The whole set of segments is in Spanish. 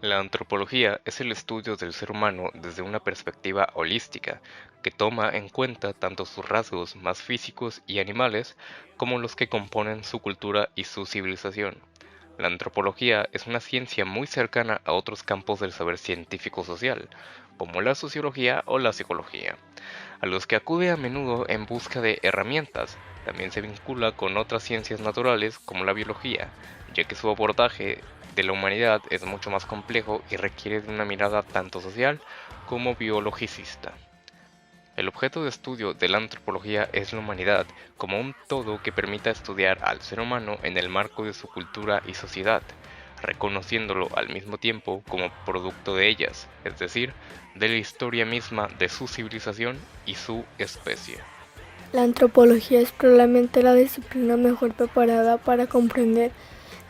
La antropología es el estudio del ser humano desde una perspectiva holística, que toma en cuenta tanto sus rasgos más físicos y animales como los que componen su cultura y su civilización. La antropología es una ciencia muy cercana a otros campos del saber científico-social, como la sociología o la psicología, a los que acude a menudo en busca de herramientas. También se vincula con otras ciencias naturales como la biología, ya que su abordaje de la humanidad es mucho más complejo y requiere de una mirada tanto social como biologicista. El objeto de estudio de la antropología es la humanidad como un todo que permita estudiar al ser humano en el marco de su cultura y sociedad, reconociéndolo al mismo tiempo como producto de ellas, es decir, de la historia misma de su civilización y su especie. La antropología es probablemente la disciplina mejor preparada para comprender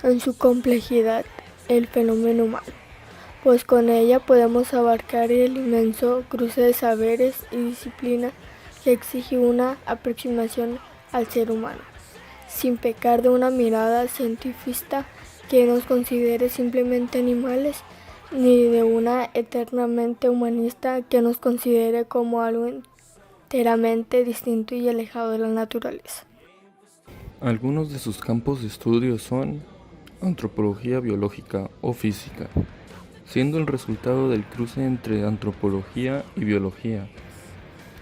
en su complejidad el fenómeno humano, pues con ella podemos abarcar el inmenso cruce de saberes y disciplinas que exige una aproximación al ser humano, sin pecar de una mirada cientifista que nos considere simplemente animales, ni de una eternamente humanista que nos considere como algo enteramente distinto y alejado de la naturaleza. Algunos de sus campos de estudio son antropología biológica o física, siendo el resultado del cruce entre antropología y biología.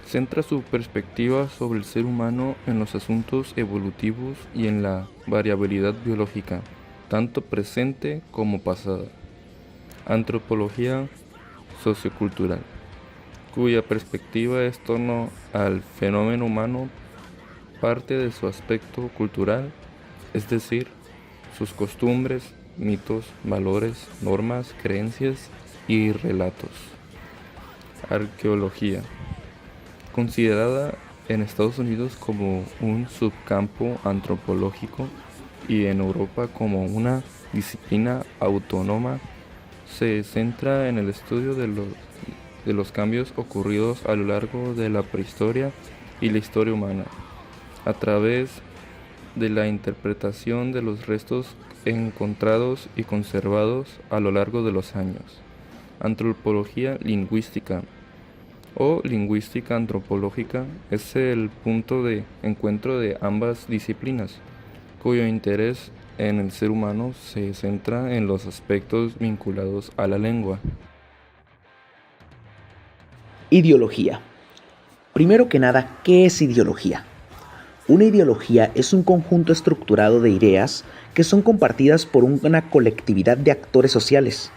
Centra su perspectiva sobre el ser humano en los asuntos evolutivos y en la variabilidad biológica, tanto presente como pasada. Antropología sociocultural, cuya perspectiva es torno al fenómeno humano parte de su aspecto cultural, es decir, sus costumbres, mitos, valores, normas, creencias y relatos. Arqueología, considerada en Estados Unidos como un subcampo antropológico y en Europa como una disciplina autónoma, se centra en el estudio de los cambios ocurridos a lo largo de la prehistoria y la historia humana, a través de la interpretación de los restos encontrados y conservados a lo largo de los años. Antropología lingüística o lingüística antropológica es el punto de encuentro de ambas disciplinas, cuyo interés en el ser humano se centra en los aspectos vinculados a la lengua. Ideología. Primero que nada, ¿qué es ideología? Una ideología es un conjunto estructurado de ideas que son compartidas por una colectividad de actores sociales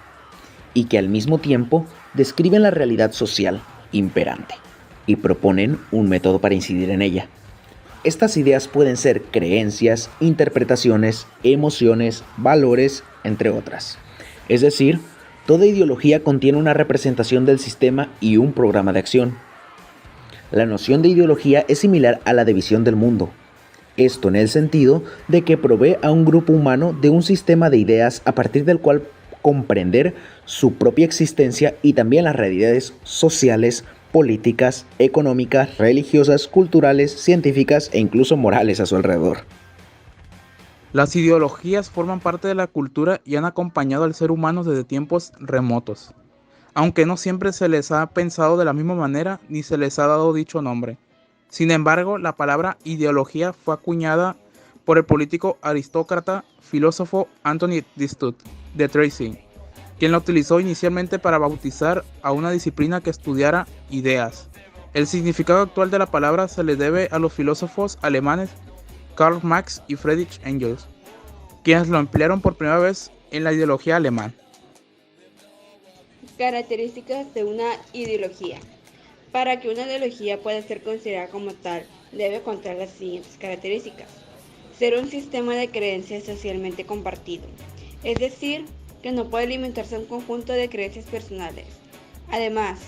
y que al mismo tiempo describen la realidad social imperante y proponen un método para incidir en ella. Estas ideas pueden ser creencias, interpretaciones, emociones, valores, entre otras. Es decir, toda ideología contiene una representación del sistema y un programa de acción. La noción de ideología es similar a la de visión del mundo. Esto en el sentido de que provee a un grupo humano de un sistema de ideas a partir del cual comprender su propia existencia y también las realidades sociales, políticas, económicas, religiosas, culturales, científicas e incluso morales a su alrededor. Las ideologías forman parte de la cultura y han acompañado al ser humano desde tiempos remotos, aunque no siempre se les ha pensado de la misma manera ni se les ha dado dicho nombre. Sin embargo, la palabra ideología fue acuñada por el político aristócrata filósofo Anthony de Tracy, quien la utilizó inicialmente para bautizar a una disciplina que estudiara ideas. El significado actual de la palabra se le debe a los filósofos alemanes Karl Marx y Friedrich Engels, quienes lo emplearon por primera vez en la ideología alemana. Características de una ideología. Para que una ideología pueda ser considerada como tal, debe contar las siguientes características. Ser un sistema de creencias socialmente compartido, es decir, que no puede limitarse a un conjunto de creencias personales. Además,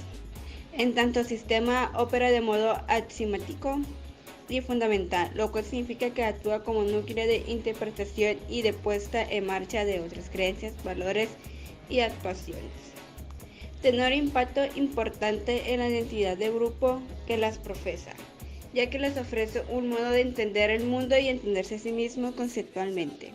en tanto sistema opera de modo axiomático y fundamental, lo cual significa que actúa como núcleo de interpretación y de puesta en marcha de otras creencias, valores y actuaciones. Tener un impacto importante en la identidad del grupo que las profesa, ya que les ofrece un modo de entender el mundo y entenderse a sí mismo conceptualmente.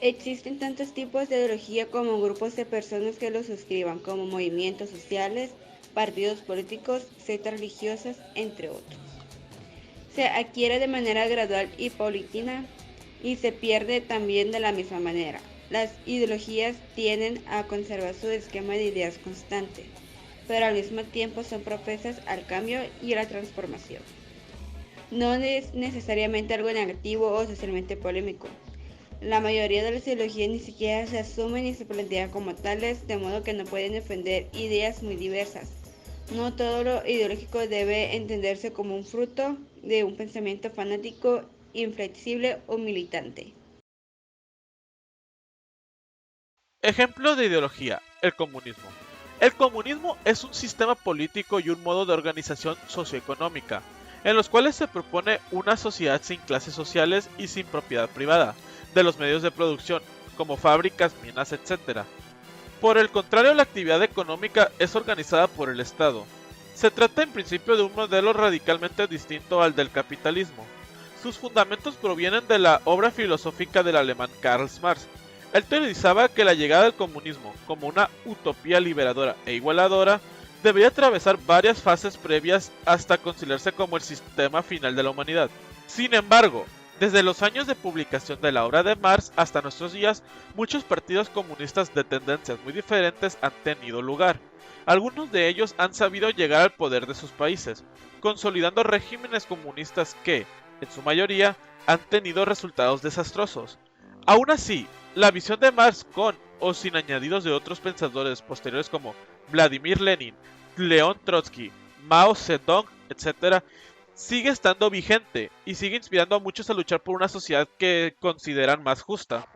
Existen tantos tipos de ideología como grupos de personas que lo suscriban, como movimientos sociales, partidos políticos, sectas religiosas, entre otros. Se adquiere de manera gradual y paulatina y se pierde también de la misma manera. Las ideologías tienden a conservar su esquema de ideas constante, pero al mismo tiempo son propensas al cambio y a la transformación. No es necesariamente algo negativo o socialmente polémico. La mayoría de las ideologías ni siquiera se asumen ni se plantean como tales, de modo que no pueden defender ideas muy diversas. No todo lo ideológico debe entenderse como un fruto de un pensamiento fanático, inflexible o militante. Ejemplo de ideología: el comunismo. El comunismo es un sistema político y un modo de organización socioeconómica, en los cuales se propone una sociedad sin clases sociales y sin propiedad privada de los medios de producción, como fábricas, minas, etc. Por el contrario, la actividad económica es organizada por el Estado. Se trata en principio de un modelo radicalmente distinto al del capitalismo. Sus fundamentos provienen de la obra filosófica del alemán Karl Marx. Él teorizaba que la llegada del comunismo, como una utopía liberadora e igualadora, debería atravesar varias fases previas hasta considerarse como el sistema final de la humanidad. Sin embargo, desde los años de publicación de la obra de Marx hasta nuestros días, muchos partidos comunistas de tendencias muy diferentes han tenido lugar. Algunos de ellos han sabido llegar al poder de sus países, consolidando regímenes comunistas que, en su mayoría, han tenido resultados desastrosos. Aún así, la visión de Marx, con o sin añadidos de otros pensadores posteriores como Vladimir Lenin, León Trotsky, Mao Zedong, etc., sigue estando vigente y sigue inspirando a muchos a luchar por una sociedad que consideran más justa.